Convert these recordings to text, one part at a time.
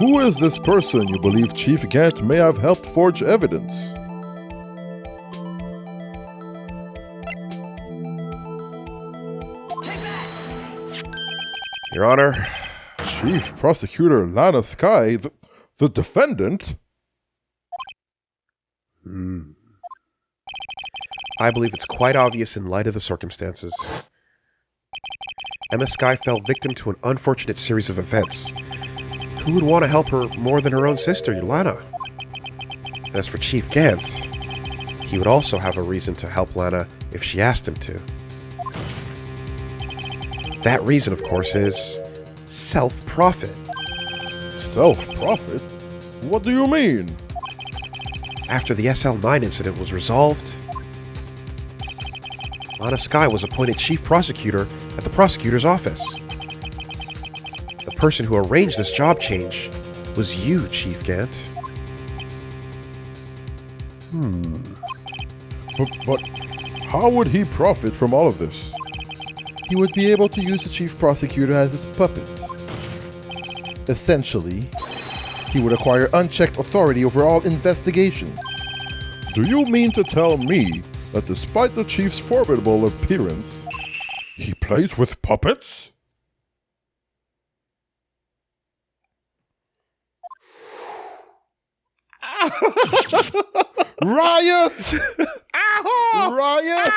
Who is this person you believe Chief Gant may have helped forge evidence? Your Honor. Chief Prosecutor Lana Sky, the defendant? I believe it's quite obvious in light of the circumstances. Emma Sky fell victim to an unfortunate series of events. Who would want to help her more than her own sister, Lana? As for Chief Gant, he would also have a reason to help Lana if she asked him to. That reason, of course, is self-profit. Self-profit? What do you mean? After the SL9 incident was resolved, Lana Sky was appointed chief prosecutor at the prosecutor's office. The person who arranged this job change was you, Chief Gant. But how would he profit from all of this? He would be able to use the chief prosecutor as his puppet. Essentially, he would acquire unchecked authority over all investigations. Do you mean to tell me that despite the chief's formidable appearance, he plays with puppets? Riot! Riot!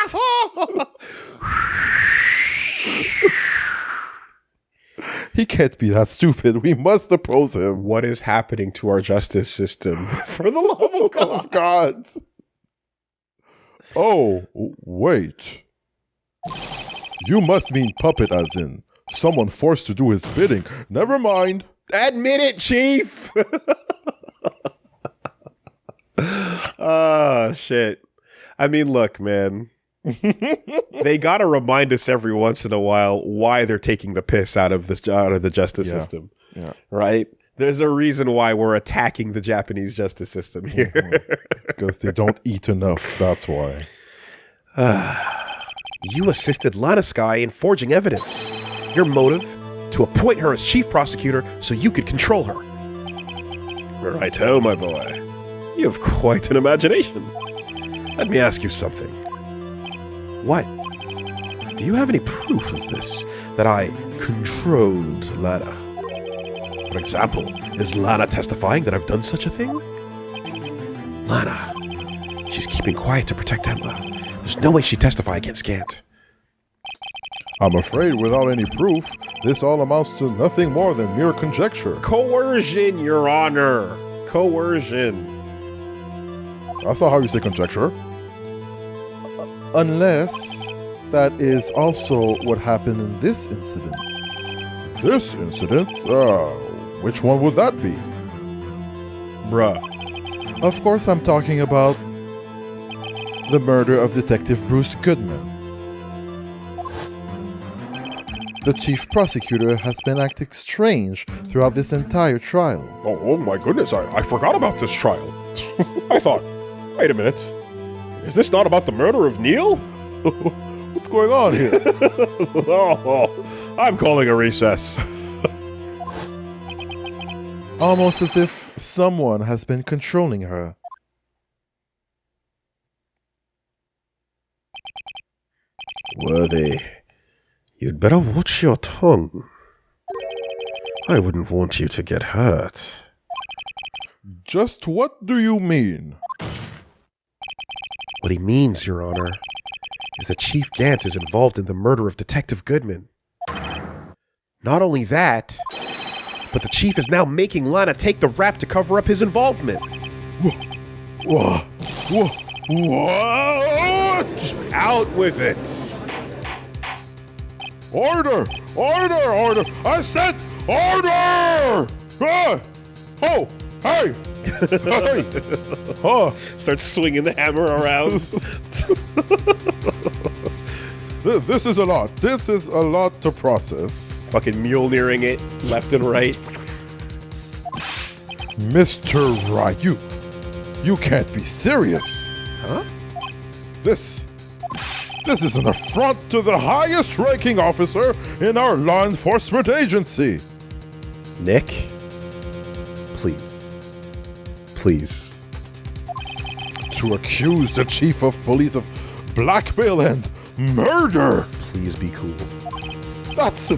He can't be that stupid. We must oppose him. What is happening to our justice system? For the love of God. Of God. Oh, wait. You must mean puppet as in someone forced to do his bidding. Never mind. Admit it, Chief! Oh, shit. I mean, look, man. They gotta remind us every once in a while why they're taking the piss out of the justice system. Yeah. Right? There's a reason why we're attacking the Japanese justice system here. Because they don't eat enough, that's why. You assisted Lana Sky in forging evidence. Your motive? To appoint her as chief prosecutor so you could control her. Righto, my boy. You have quite an imagination. Let me ask you something. What? Do you have any proof of this? That I controlled Lana? For example, is Lana testifying that I've done such a thing? Lana. She's keeping quiet to protect Emma. There's no way she'd testify against Gant. I'm afraid without any proof, this all amounts to nothing more than mere conjecture. Coercion, Your Honor. Coercion. That's not how you say conjecture. Unless that is also what happened in this incident. This incident? Which one would that be? Bruh. Of course, I'm talking about the murder of Detective Bruce Goodman. The chief prosecutor has been acting strange throughout this entire trial. Oh my goodness, I forgot about this trial. I thought, wait a minute. Is this not about the murder of Neil? What's going on here? Oh, I'm calling a recess. Almost as if someone has been controlling her. Worthy, you'd better watch your tongue. I wouldn't want you to get hurt. Just what do you mean? What he means, Your Honor, is that Chief Gant is involved in the murder of Detective Goodman. Not only that, but the Chief is now making Lana take the rap to cover up his involvement. What? Out with it! Order! Order! Order! I said order! Oh! Hey! Hey! Starts swinging the hammer around. This is a lot. This is a lot to process. Fucking Mjolniring it left and right. Mr. Wright, you can't be serious. Huh? This is an affront to the highest ranking officer in our law enforcement agency. Nick, please. To accuse the chief of police of blackmail and murder. Please be cool. That's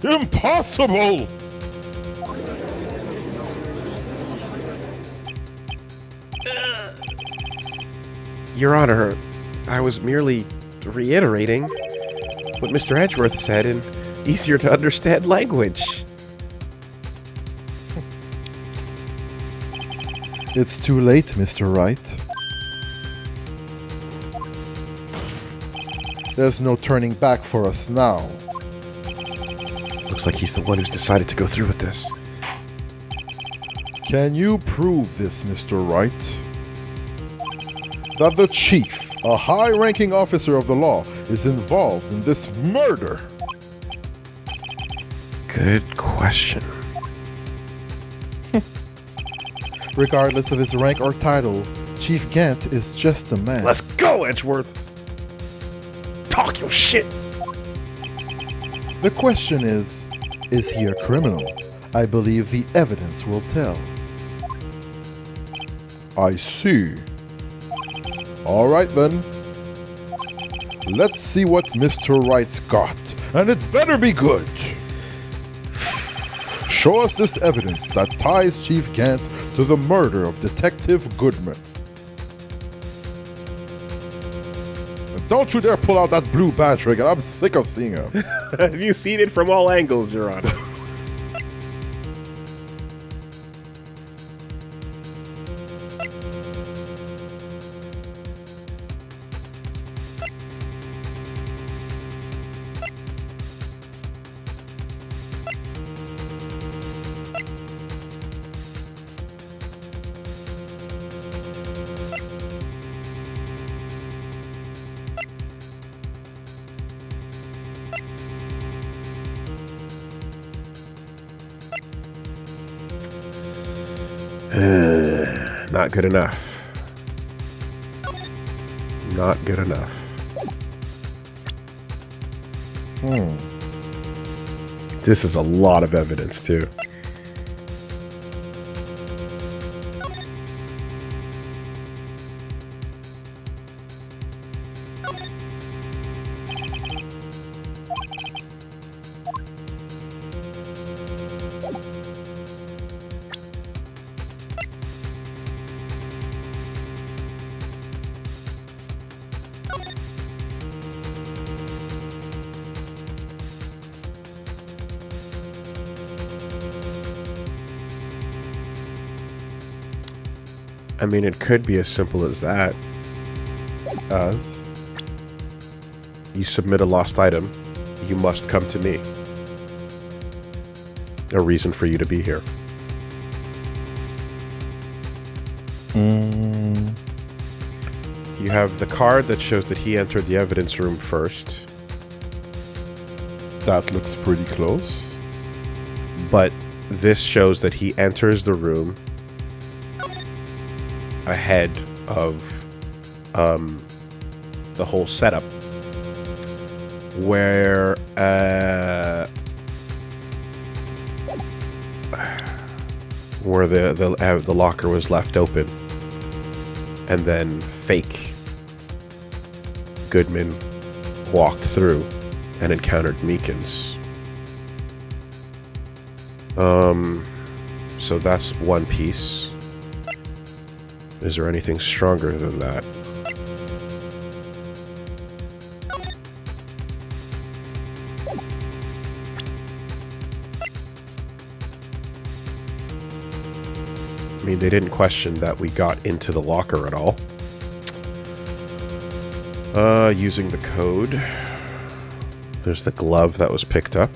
impossible. Your Honor, I was merely reiterating what Mr. Edgeworth said in easier to understand language. It's too late, Mr. Wright. There's no turning back for us now. Looks like he's the one who's decided to go through with this. Can you prove this, Mr. Wright? That the chief, a high-ranking officer of the law, is involved in this murder? Good question. Regardless of his rank or title, Chief Gant is just a man. Let's go, Edgeworth! Talk your shit! The question is he a criminal? I believe the evidence will tell. I see. All right then. Let's see what Mr. Wright's got, and it better be good. Show us this evidence that ties Chief Gant to the murder of Detective Goodman. And don't you dare pull out that blue badge, Regan. I'm sick of seeing him. Have you seen it from all angles, Your Honor? Not good enough. Not good enough. This is a lot of evidence, too. I mean, it could be as simple as that. As? You submit a lost item, you must come to me. A reason for you to be here. You have the card that shows that he entered the evidence room first, That looks pretty close. but this shows that he enters the room ahead of the whole setup, where the locker was left open, and then fake Goodman walked through and encountered Meekins. So that's one piece. Is there anything stronger than that? I mean, they didn't question that we got into the locker at all. Using the code. There's the glove that was picked up.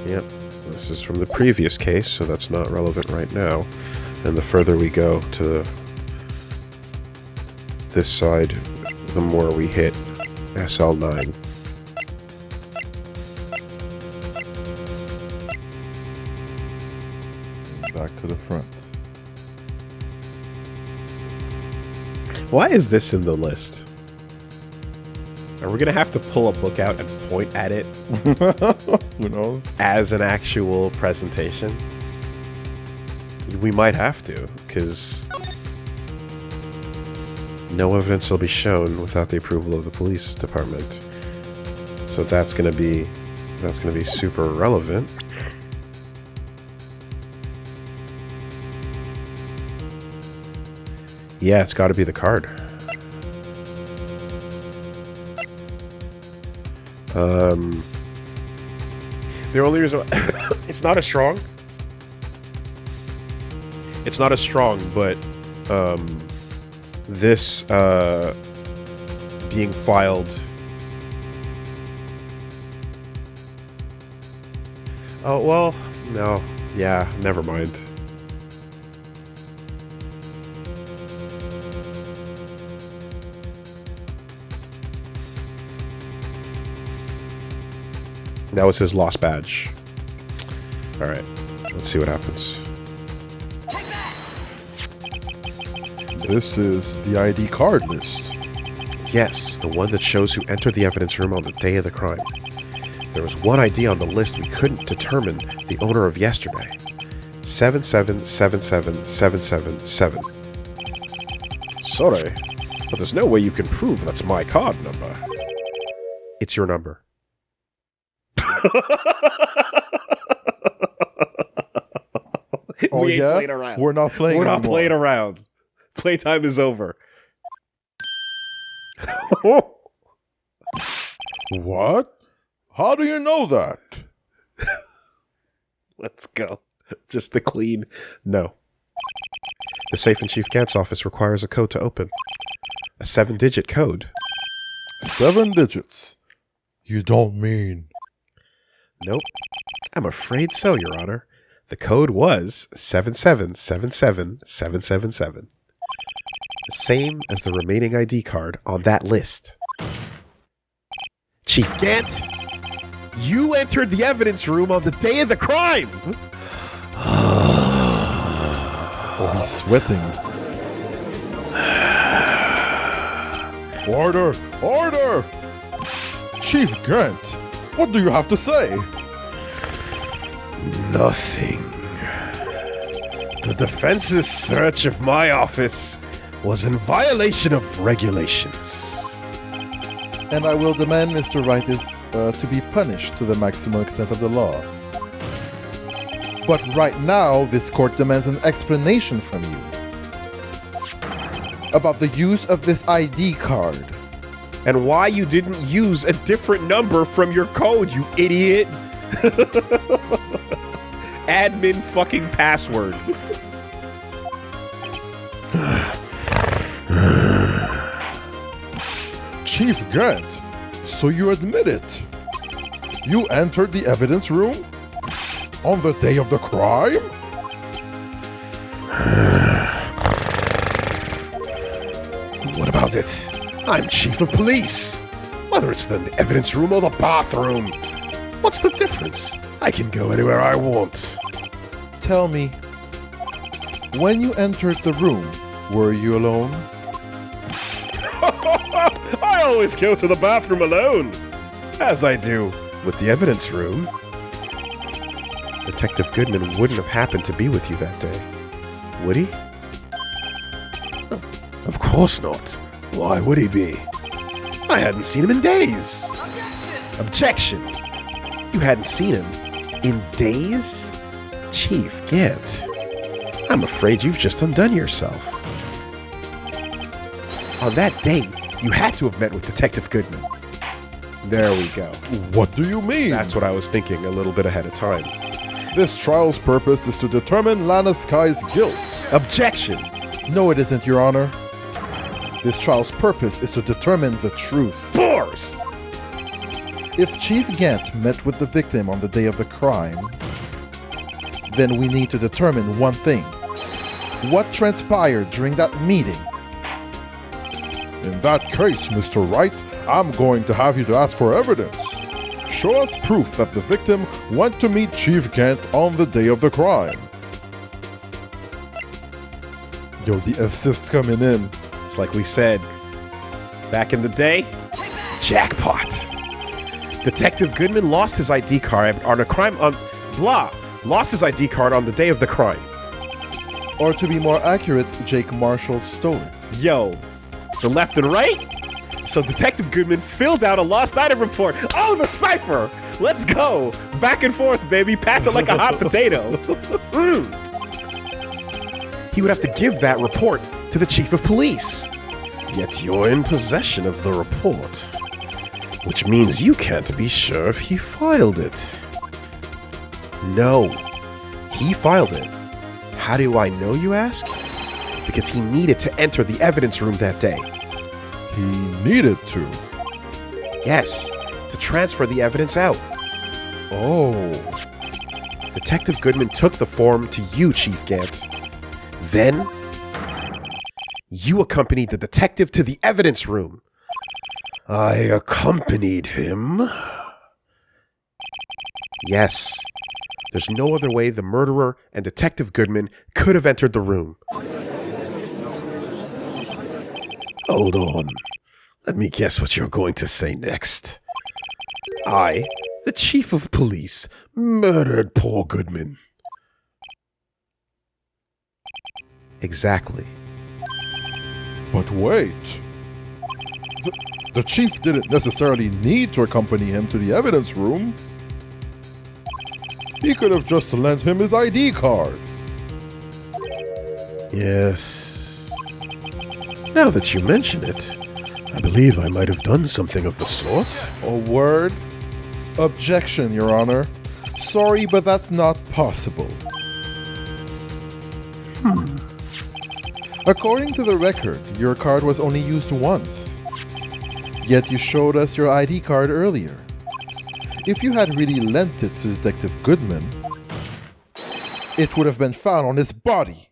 Yep, this is from the previous case, so that's not relevant right now. And the further we go to this side, the more we hit SL9. Back to the front. Why is this in the list? I Are we gonna have to pull a book out and point at it Who knows? as an actual presentation? We might have to, because no evidence will be shown without the approval of the police department. So that's gonna be super relevant. Yeah, it's got to be the card. The only reason it's not as strong. It's not as strong, but this being filed. Oh well, no, yeah, never mind. That was his lost badge. Alright, let's see what happens. This is the ID card list. Yes, the one that shows who entered the evidence room on the day of the crime. There was one ID on the list we couldn't determine the owner of yesterday. 7777777. Sorry, but there's no way you can prove that's my card number. It's your number. Oh, we ain't yeah? playing around. We're not playing We're not anymore. playing around. Playtime is over. What? How do you know that? Let's go. Just the clean no. The safe in Chief Gant's office requires a code to open. A 7-digit code. 7 digits. You don't mean... Nope. I'm afraid so, Your Honor. The code was 7777777. The same as the remaining ID card on that list. Chief Gant, you entered the evidence room on the day of the crime! Oh, he's sweating. Order! Order! Chief Gant, what do you have to say? Nothing. The defense's search of my office was in violation of regulations. And I will demand Mr. Wright is to be punished to the maximum extent of the law. But right now, this court demands an explanation from you about the use of this ID card. And why you didn't use a different number from your code, you idiot. Admin fucking password. Chief Gant, so you admit it? You entered the evidence room? On the day of the crime? What about it? I'm chief of police. Whether it's the evidence room or the bathroom. What's the difference? I can go anywhere I want. Tell me, when you entered the room, were you alone? I always go to the bathroom alone. As I do with the evidence room. Detective Goodman wouldn't have happened to be with you that day, would he? Of course not. Why would he be? I hadn't seen him in days. Objection! You hadn't seen him in days? Chief Gant, I'm afraid you've just undone yourself. On that day, you had to have met with Detective Goodman. There we go. What do you mean? That's what I was thinking a little bit ahead of time. This trial's purpose is to determine Lana Sky's guilt. Objection! No, it isn't, Your Honor. This trial's purpose is to determine the truth. Bores! If Chief Gant met with the victim on the day of the crime, then we need to determine one thing. What transpired during that meeting? In that case, Mr. Wright, I'm going to have you to ask for evidence. Show us proof that the victim went to meet Chief Gant on the day of the crime. Yo, the assist coming in. It's like we said back in the day. Jackpot. Detective Goodman lost his ID card on a crime on... Lost his ID card on the day of the crime. Or to be more accurate, Jake Marshall stole it. Yo, the left and right? So Detective Goodman filled out a lost item report. Oh, the cipher! Let's go! Back and forth, baby. Pass it like a hot potato. He would have to give that report to the chief of police. Yet you're in possession of the report, which means you can't be sure if he filed it. No, he filed it. How do I know, you ask? Because he needed to enter the evidence room that day. He needed to. Yes, to transfer the evidence out. Oh. Detective Goodman took the form to you, Chief Gant. Then, you accompanied the detective to the evidence room. I accompanied him? Yes. There's no other way the murderer and Detective Goodman could have entered the room. Hold on. Let me guess what you're going to say next. I, the chief of police, murdered poor Goodman. Exactly. But wait. The chief didn't necessarily need to accompany him to the evidence room. He could have just lent him his ID card. Yes. Now that you mention it, I believe I might have done something of the sort. A word? Objection, Your Honor. Sorry, but that's not possible. According to the record, your card was only used once. Yet you showed us your ID card earlier. If you had really lent it to Detective Goodman, it would have been found on his body.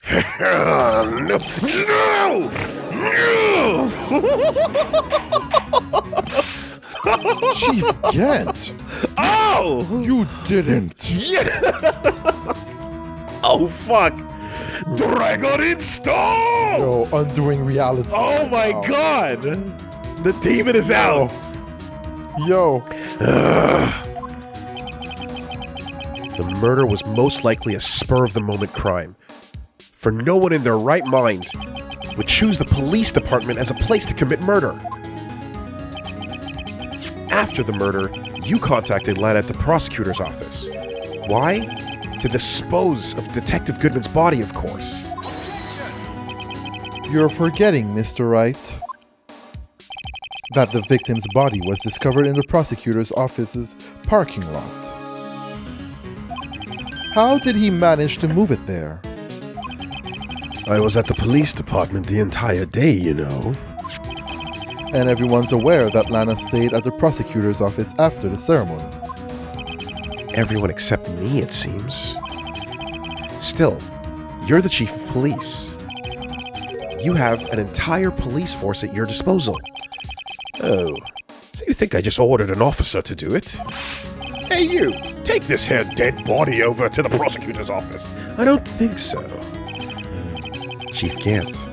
No! Chief Gant! Oh! You didn't! Yeah! Oh, fuck! Dragon in Stone! No, undoing reality. Oh my god! The demon is out! Yo. The murder was most likely a spur-of-the-moment crime. For no one in their right mind would choose the police department as a place to commit murder. After the murder, you contacted Lana at the prosecutor's office. Why? To dispose of Detective Goodman's body, of course. You're forgetting, Mr. Wright, that the victim's body was discovered in the prosecutor's office's parking lot. How did he manage to move it there? I was at the police department the entire day, you know. And everyone's aware that Lana stayed at the prosecutor's office after the ceremony. Everyone except me, it seems. Still, you're the chief of police. You have an entire police force at your disposal. Oh, so you think I just ordered an officer to do it? Hey you, take this here dead body over to the prosecutor's office. I don't think so. Chief Gant,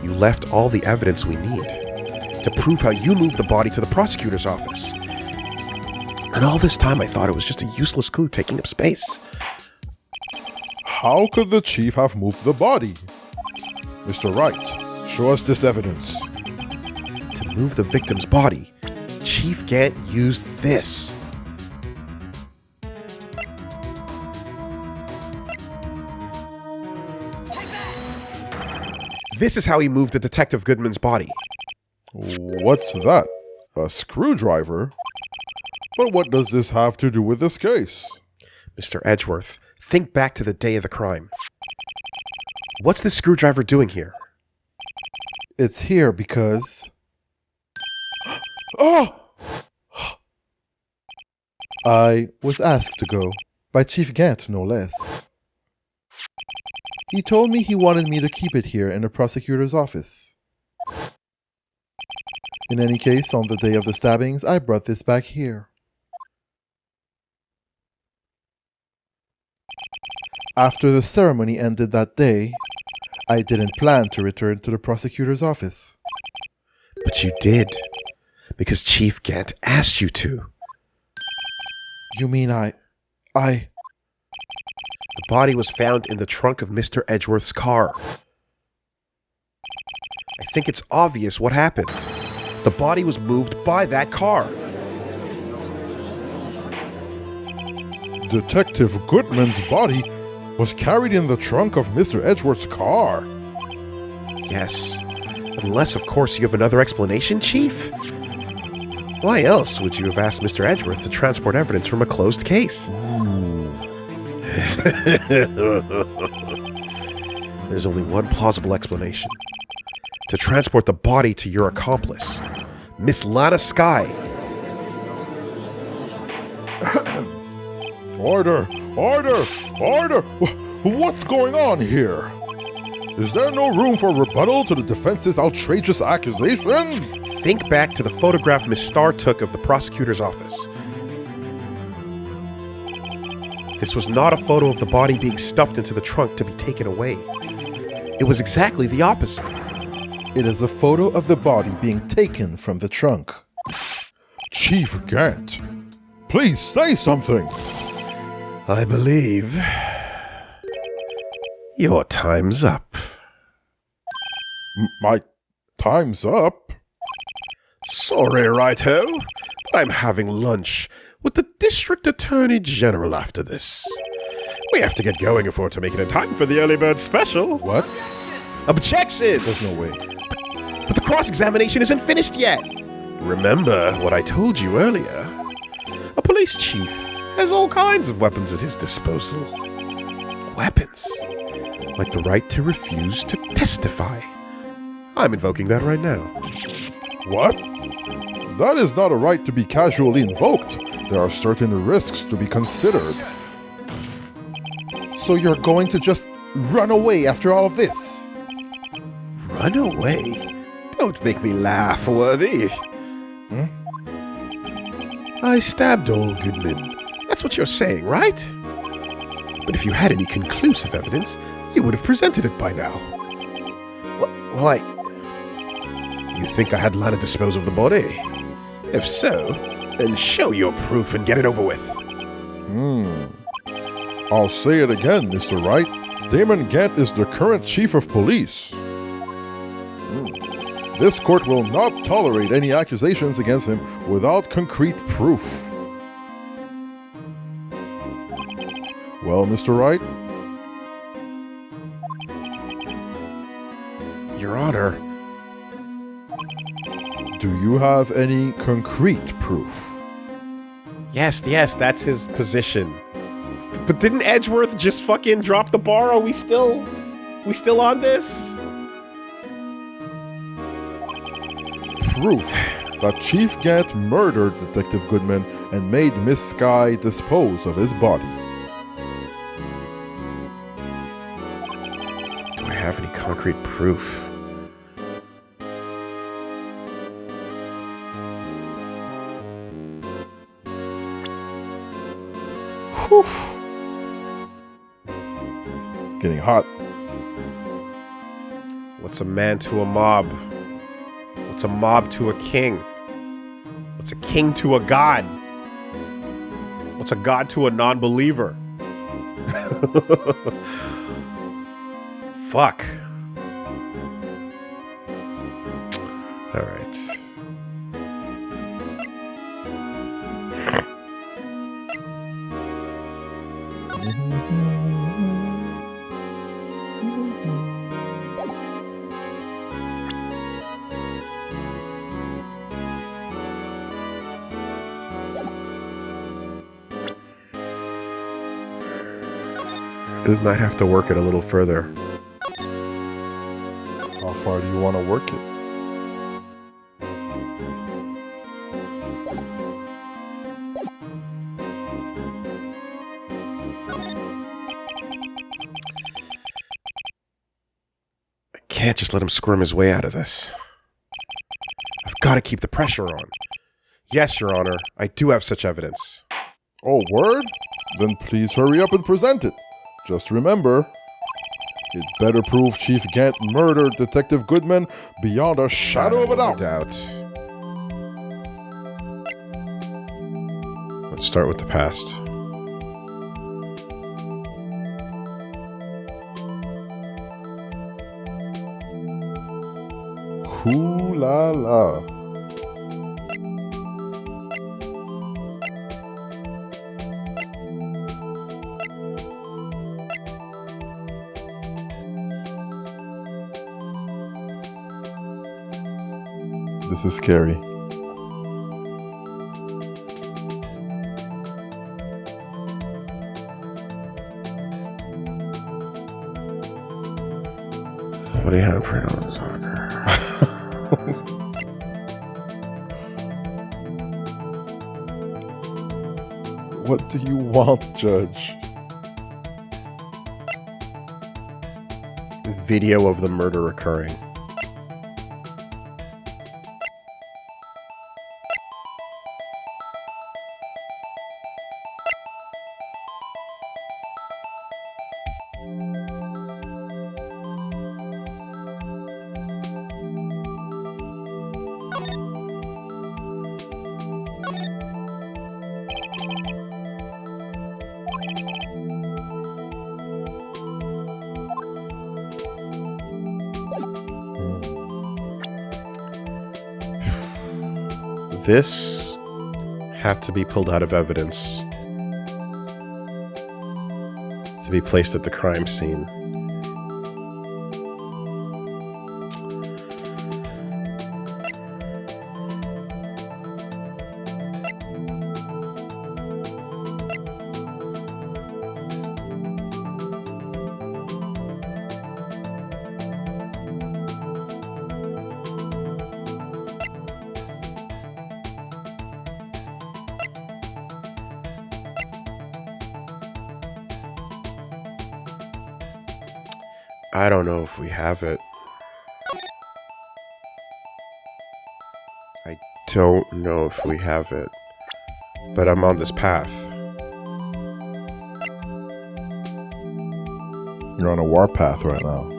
you left all the evidence we need to prove how you moved the body to the prosecutor's office. And all this time I thought it was just a useless clue taking up space. How could the chief have moved the body? Mr. Wright, show us this evidence. To move the victim's body, Chief Gant used this. This is how he moved the Detective Goodman's body. What's that? A screwdriver? But what does this have to do with this case? Mr. Edgeworth, think back to the day of the crime. What's this screwdriver doing here? It's here because... Oh! I was asked to go, by Chief Gant no less. He told me he wanted me to keep it here in the prosecutor's office. In any case, on the day of the stabbings, I brought this back here. After the ceremony ended that day, I didn't plan to return to the prosecutor's office. But you did. because Chief Gant asked you to. You mean I... The body was found in the trunk of Mr. Edgeworth's car. I think it's obvious what happened. The body was moved by that car. Detective Goodman's body was carried in the trunk of Mr. Edgeworth's car. Yes. Unless, of course, you have another explanation, Chief? Why else would you have asked Mr. Edgeworth to transport evidence from a closed case? There's only one plausible explanation. To transport the body to your accomplice, Miss Lana Skye. Order! Order! Order! What's going on here? Is there no room for rebuttal to the defense's outrageous accusations? Think back to the photograph Miss Starr took of the prosecutor's office. This was not a photo of the body being stuffed into the trunk to be taken away. It was exactly the opposite. It is a photo of the body being taken from the trunk. Chief Gant, please say something. I believe your time's up. My time's up? Sorry, Righto, but I'm having lunch with the District Attorney General after this. We have to get going if we're to make it in time for the early bird special. What? Objection! There's no way. But the cross-examination isn't finished yet. Remember what I told you earlier. A police chief has all kinds of weapons at his disposal. Weapons? Like the right to refuse to testify. I'm invoking that right now. What? That is not a right to be casually invoked. There are certain risks to be considered. So you're going to just run away after all of this? Run away? Don't make me laugh, Worthy. I stabbed old Goodman. That's what you're saying, right? But if you had any conclusive evidence, you would have presented it by now. Well, You think I had Lana dispose of the body? If so, then show your proof and get it over with. I'll say it again, Mr. Wright. Damon Gant is the current chief of police. This court will not tolerate any accusations against him without concrete proof. Well, Mr. Wright? Your Honor. Do you have any concrete proof? Yes, that's his position. But didn't Edgeworth just fucking drop the bar? Are we still on this? Proof that Chief Gant murdered Detective Goodman and made Miss Skye dispose of his body. Do I have any concrete proof? Whew. It's getting hot. What's a man to a mob? What's a mob to a king? What's a king to a god? What's a god to a non-believer? Fuck. All right. We might have to work it a little further. How far do you want to work it? I can't just let him squirm his way out of this. I've got to keep the pressure on. Yes, Your Honor, I do have such evidence. Oh, word? Then please hurry up and present it. Just remember, it better prove Chief Gant murdered Detective Goodman beyond a shadow of a doubt. start with the past. Ooh la la. This is scary. What do you have for those on there? What do you want, Judge? Video of the murder occurring. This had to be pulled out of evidence to be placed at the crime scene. I don't know if we have it. I don't know if we have it. But I'm on this path. You're on a warpath right now.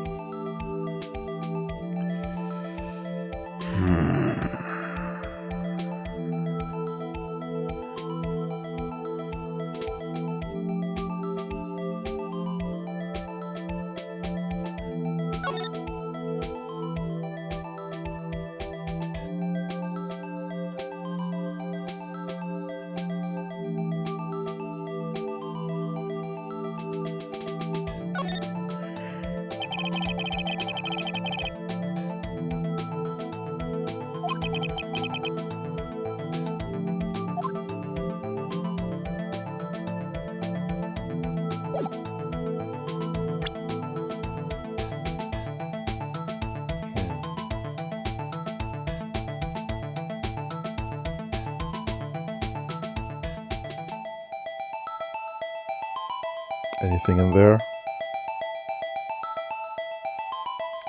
Anything in there?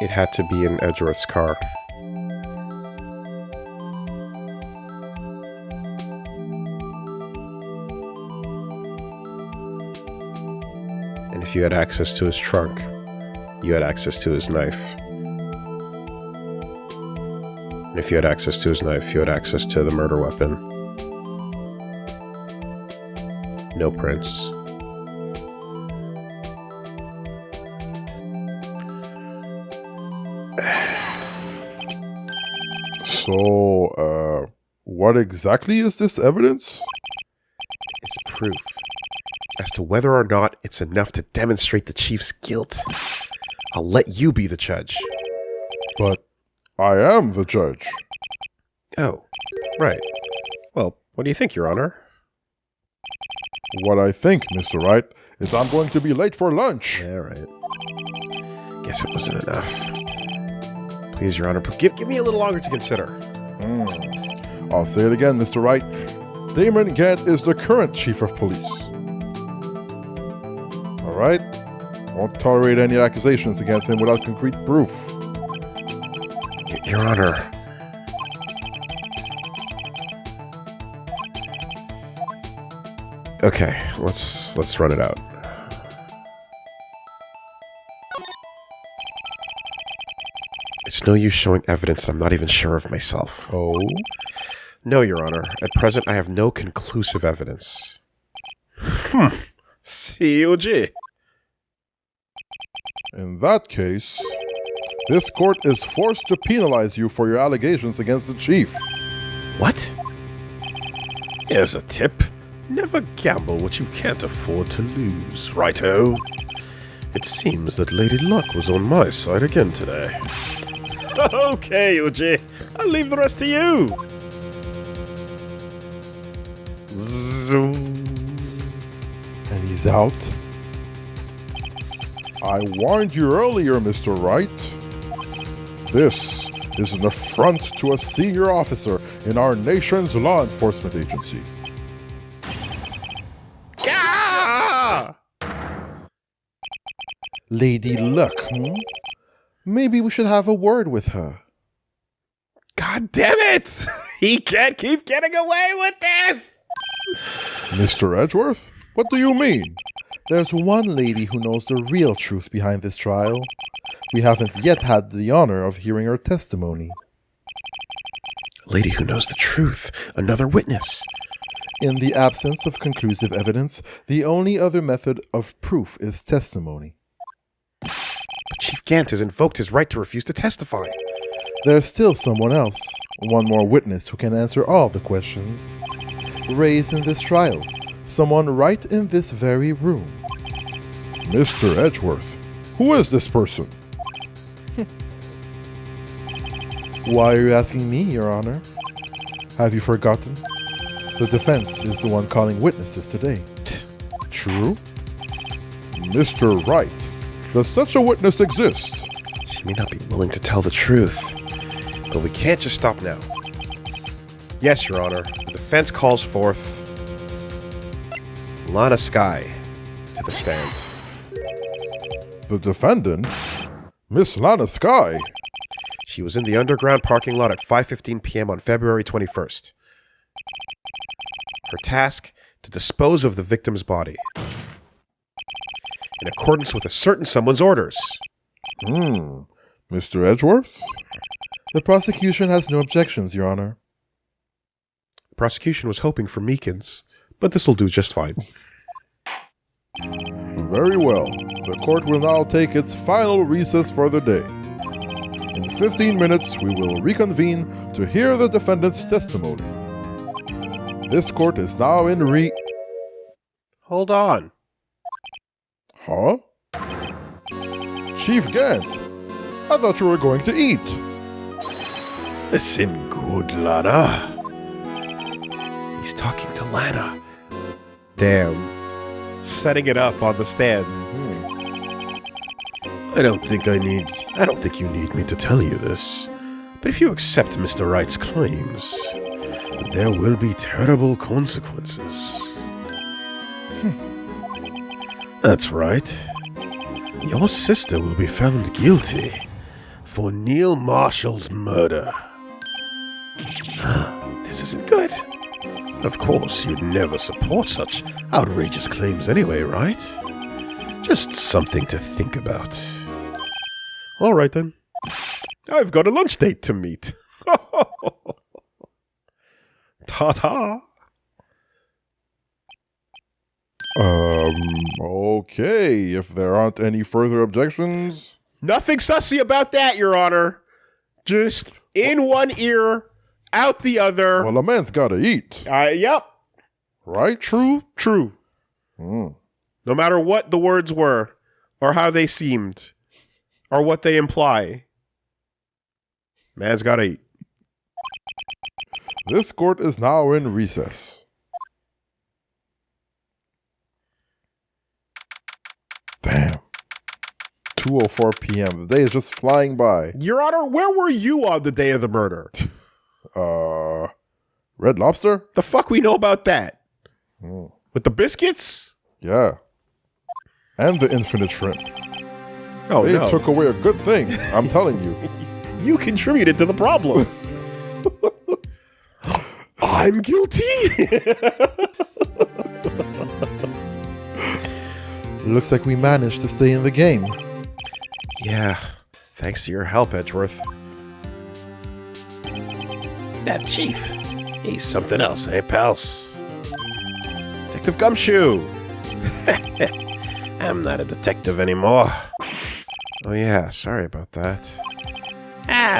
It had to be in Edgeworth's car. And if you had access to his trunk, you had access to his knife. And if you had access to his knife, you had access to the murder weapon. No prints. So, what exactly is this evidence? It's proof as to whether or not it's enough to demonstrate the chief's guilt. I'll let you be the judge. But I am the judge. Oh, right. Well, what do you think, Your Honor? What I think, Mr. Wright, is I'm going to be late for lunch. Yeah, right. Guess it wasn't enough. Please, Your Honor, give me a little longer to consider. I'll say it again, Mr. Wright. Damon Gant is the current chief of police. All right? Won't tolerate any accusations against him without concrete proof. Your Honor. Okay, let's run it out. It's no use showing evidence that I'm not even sure of myself. Oh? No, Your Honor. At present, I have no conclusive evidence. COG. In that case, this court is forced to penalize you for your allegations against the chief. What? Here's a tip. Never gamble what you can't afford to lose, righto? It seems that Lady Luck was on my side again today. Okay, OG. I'll leave the rest to you. Zoom. And he's out. I warned you earlier, Mr. Wright. This is an affront to a senior officer in our nation's law enforcement agency. Gah! Lady Luck, Maybe we should have a word with her. God damn it! He can't keep getting away with this! Mr. Edgeworth? What do you mean? There's one lady who knows the real truth behind this trial. We haven't yet had the honor of hearing her testimony. Lady who knows the truth. Another witness. In the absence of conclusive evidence, the only other method of proof is testimony. But Chief Gant has invoked his right to refuse to testify. There's still someone else, one more witness who can answer all the questions raised in this trial. Someone right in this very room. Mr. Edgeworth, who is this person? Why are you asking me, Your Honor? Have you forgotten? The defense is the one calling witnesses today. True. Mr. Wright, does such a witness exist? She may not be willing to tell the truth, but we can't just stop now. Yes, Your Honor. The defense calls forth Lana Sky to the stand. The defendant? Miss Lana Sky? She was in the underground parking lot at 5:15 p.m. on February 21st. Her task, to dispose of the victim's body. In accordance with a certain someone's orders. Mr. Edgeworth? The prosecution has no objections, Your Honor. The prosecution was hoping for Meekins, but this'll do just fine. Very well. The court will now take its final recess for the day. In 15 minutes, we will reconvene to hear the defendant's testimony. This court is now in Hold on. Huh? Chief Gant, I thought you were going to eat. Listen good, Lana. He's talking to Lana. Damn. Setting it up on the stand. I don't think you need me to tell you this, but if you accept Mr. Wright's claims, there will be terrible consequences. That's right. Your sister will be found guilty for Neil Marshall's murder. This isn't good. Of course, you'd never support such outrageous claims anyway, right? Just something to think about. All right, then. I've got a lunch date to meet. Ta-ta. Okay, if there aren't any further objections. Nothing sussy about that, Your Honor. Just in one ear, out the other. Well, a man's gotta eat. Yep. Right? True. No matter what the words were, or how they seemed, or what they imply, man's gotta eat. This court is now in recess. Damn. 2:04 p.m. The day is just flying by. Your Honor, where were you on the day of the murder? Red Lobster? The fuck we know about that? With the biscuits? Yeah. And the infinite shrimp. Oh, They no. took away a good thing, I'm telling you. You contributed to the problem. I'm guilty. Looks like we managed to stay in the game. Yeah, thanks to your help, Edgeworth. Chief, He's something else, eh, pals? Detective Gumshoe! I'm not a detective anymore. Oh yeah, sorry about that.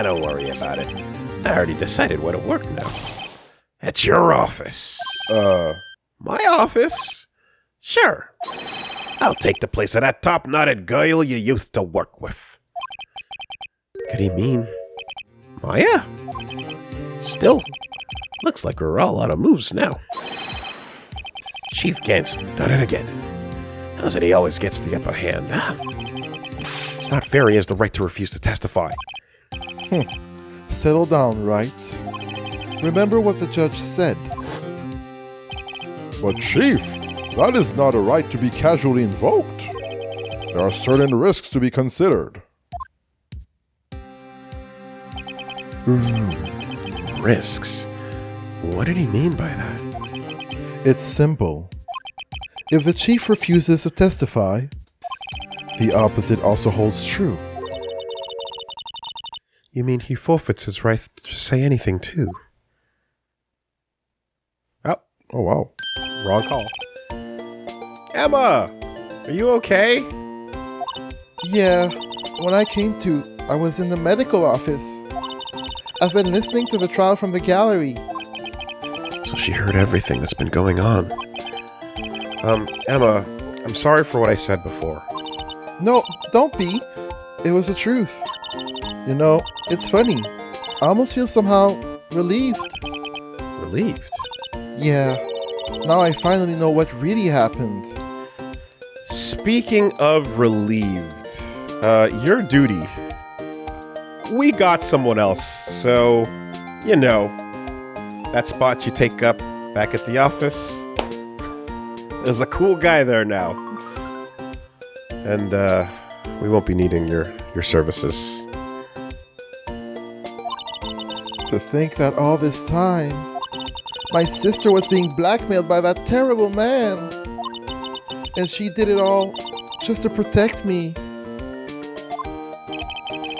Don't worry about it. I already decided where to work now. At your office. My office? Sure. I'll take the place of that top-knotted girl you used to work with. Could he mean Maya? Still, looks like we're all out of moves now. Chief Gant's done it again. How's it he always gets the upper hand, huh? It's not fair he has the right to refuse to testify. Settle down, Wright. Remember what the judge said. But Chief, that is not a right to be casually invoked. There are certain risks to be considered. Risks? What did he mean by that? It's simple. If the chief refuses to testify, the opposite also holds true. You mean he forfeits his right to say anything, too? Oh, wow. Wrong call. Emma! Are you okay? Yeah, when I came to, I was in the medical office. I've been listening to the trial from the gallery. So she heard everything that's been going on. Emma, I'm sorry for what I said before. No, don't be. It was the truth. You know, it's funny. I almost feel somehow relieved. Relieved? Yeah, now I finally know what really happened. Speaking of relieved, your duty. We got someone else, so, you know, that spot you take up back at the office, there's a cool guy there now. And, we won't be needing your services. To think that all this time, my sister was being blackmailed by that terrible man. And she did it all just to protect me.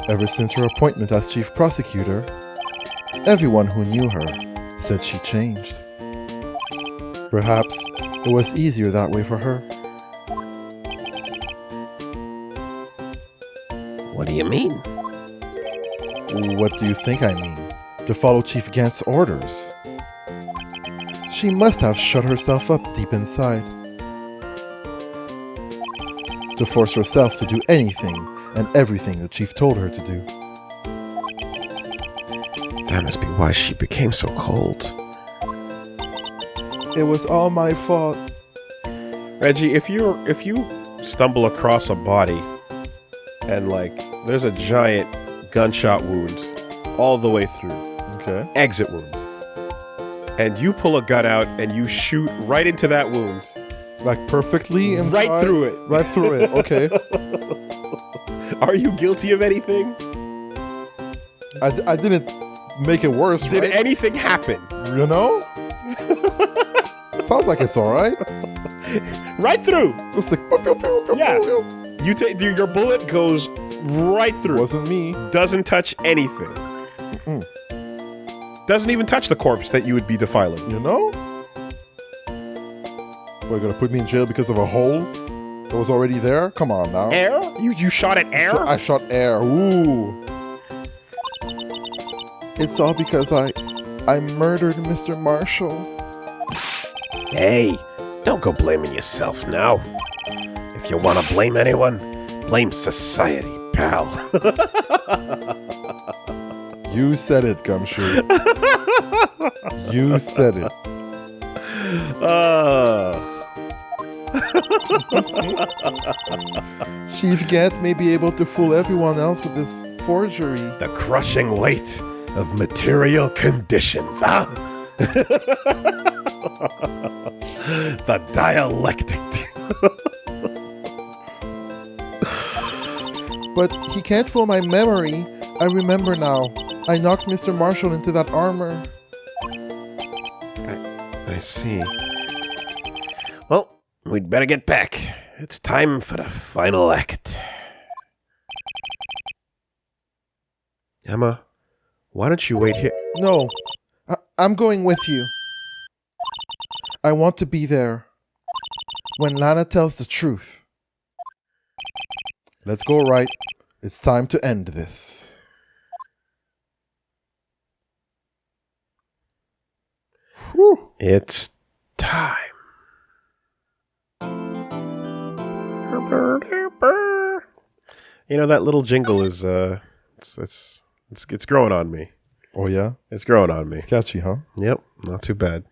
Ever since her appointment as chief prosecutor, everyone who knew her said she changed. Perhaps it was easier that way for her. What do you mean? What do you think I mean? To follow Chief Gant's orders. She must have shut herself up deep inside. To force herself to do anything and everything the chief told her to do. That must be why she became so cold. It was all my fault. Reggie, if you stumble across a body and there's a giant gunshot wound all the way through, Okay. exit wound, and you pull a gun out and you shoot right into that wound, Like perfectly inside? right through it. Right through it, okay. Are you guilty of anything? I didn't make it worse, Did right? anything happen? You know? Sounds like it's alright. Right through. Just like, pew, pew, pew, pew, Yeah. pew. You take your bullet goes right through. Wasn't me. Doesn't touch anything. Doesn't even touch the corpse that you would be defiling. You know? What, gonna put me in jail because of a hole that was already there? Come on now. Air? You shot at air? I shot air. Ooh. It's all because I murdered Mr. Marshall. Hey, don't go blaming yourself now. If you want to blame anyone, blame society, pal. You said it, Gumshoe. You said it. Chief Gant may be able to fool everyone else with his forgery. The crushing weight of material conditions, huh? The dialectic. But he can't fool my memory. I remember now. I knocked Mr. Marshall into that armor. I see. Well, we'd better get back. It's time for the final act. Emma, why don't you wait here? No. I'm going with you. I want to be there when Lana tells the truth. Let's go, Wright. It's time to end this. Whew. It's time. You know, that little jingle is it's growing on me. Oh, yeah? It's growing on me. It's catchy, huh? Yep, not too bad.